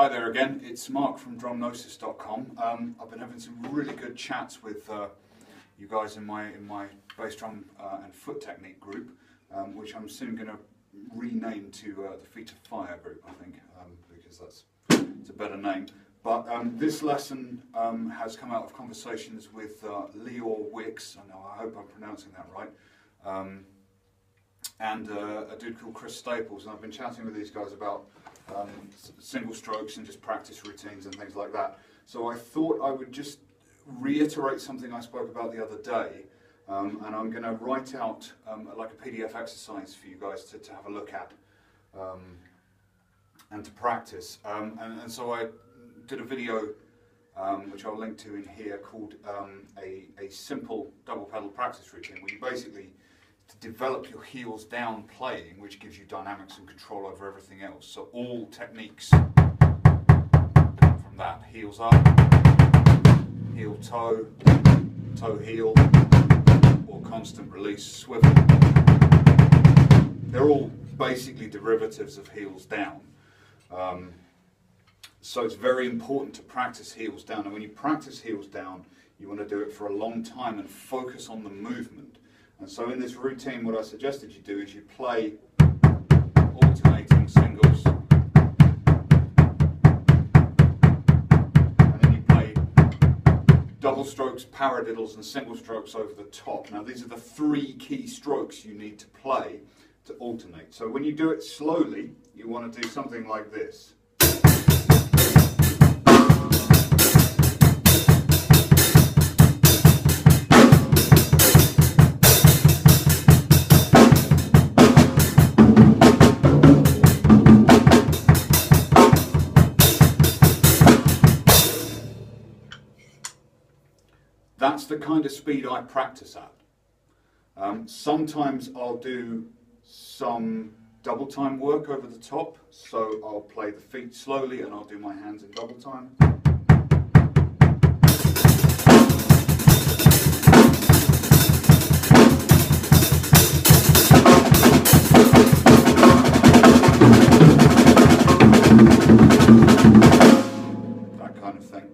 Hi there again, it's Mark from Drumnosis.com. I've been having some really good chats with you guys in my bass drum and foot technique group, which I'm soon going to rename to the Feet of Fire group, I think, because it's a better name. But this lesson has come out of conversations with Leor Wicks, I hope I'm pronouncing that right, and a dude called Chris Staples, and I've been chatting with these guys about single strokes and just practice routines and things like that. So I thought I would just reiterate something I spoke about the other day, and I'm going to write out like a PDF exercise for you guys to have a look at and to practice. And so I did a video which I'll link to in here called a simple double pedal practice routine, where you basically to develop your heels down playing, which gives you dynamics and control over everything else. So all techniques come from that. Heels up, heel toe, toe heel, or constant release swivel. They're all basically derivatives of heels down. So it's very important to practice heels down. And when you practice heels down, you want to do it for a long time and focus on the movement. And so in this routine, what I suggested you do is you play alternating singles, and then you play double strokes, paradiddles, and single strokes over the top. Now these are the three key strokes you need to play to alternate. So when you do it slowly, you want to do something like this. That's the kind of speed I practice at. Sometimes I'll do some double time work over the top, so I'll play the feet slowly and I'll do my hands in double time. That kind of thing.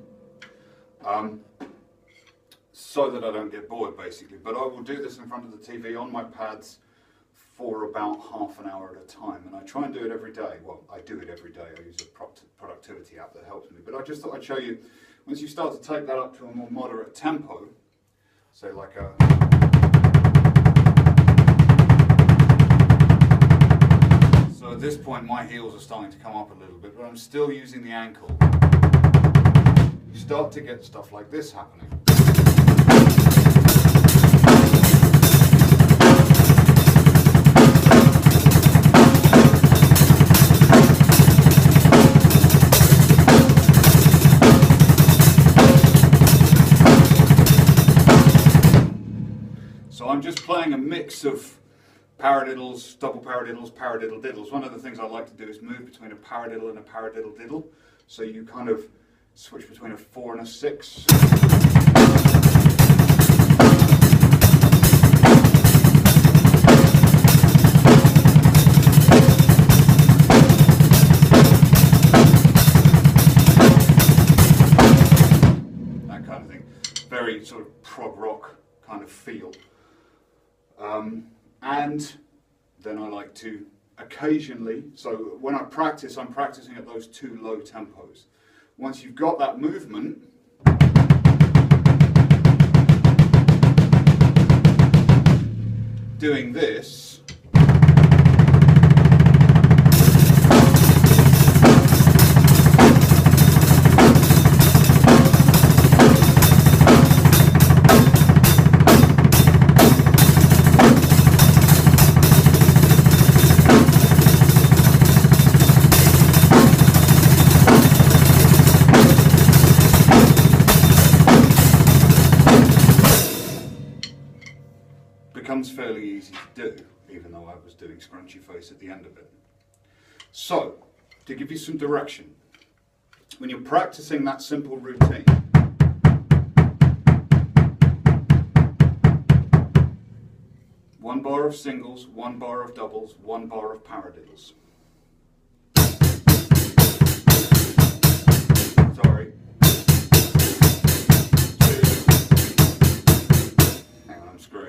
So that I don't get bored, basically. But I will do this in front of the TV on my pads for about half an hour at a time, and I try and do it every day. Well, I do it every day. I use a productivity app that helps me. But I just thought I'd show you, once you start to take that up to a more moderate tempo, say like a... So at this point my heels are starting to come up a little bit, but I'm still using the ankle. You start to get stuff like this happening. So I'm just playing a mix of paradiddles, double paradiddles, paradiddle diddles. One of the things I like to do is move between a paradiddle and a paradiddle diddle. So you kind of switch between a 4 and a 6. That kind of thing. Very sort of prog rock kind of feel. And then I like to occasionally, so when I practice, I'm practicing at those two low tempos. Once you've got that movement, doing this, becomes fairly easy to do, even though I was doing scrunchy face at the end of it. So, to give you some direction, when you're practicing that simple routine, one bar of singles, one bar of doubles, one bar of paradiddles.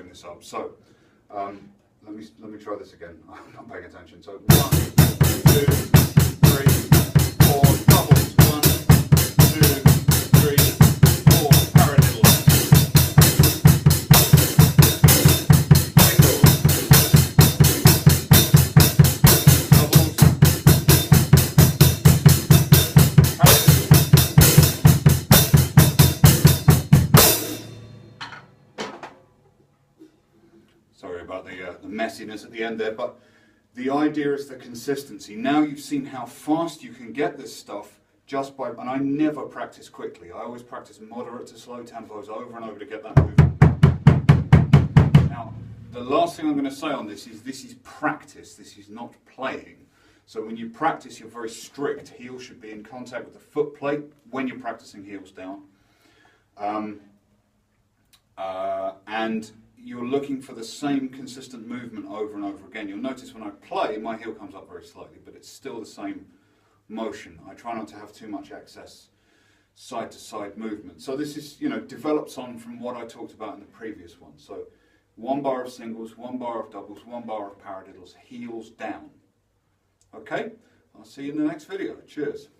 clearing this up. So let me try this again. I'm not paying attention. So 1, 2, 3, 4 doubles. 1, 2, 3, 4 paradiddles. Sorry about the messiness at the end there, but the idea is the consistency. Now you've seen how fast you can get this stuff just by, and I never practice quickly. I always practice moderate to slow tempos over and over to get that movement. Now, the last thing I'm going to say on this is practice. This is not playing. So when you practice, you're very strict. Heels should be in contact with the foot plate when you're practicing heels down. And you're looking for the same consistent movement over and over again. You'll notice when I play, my heel comes up very slightly, but it's still the same motion. I try not to have too much excess side-to-side movement. So this is, develops on from what I talked about in the previous one. So 1 bar of singles, 1 bar of doubles, 1 bar of paradiddles, heels down. Okay? I'll see you in the next video. Cheers.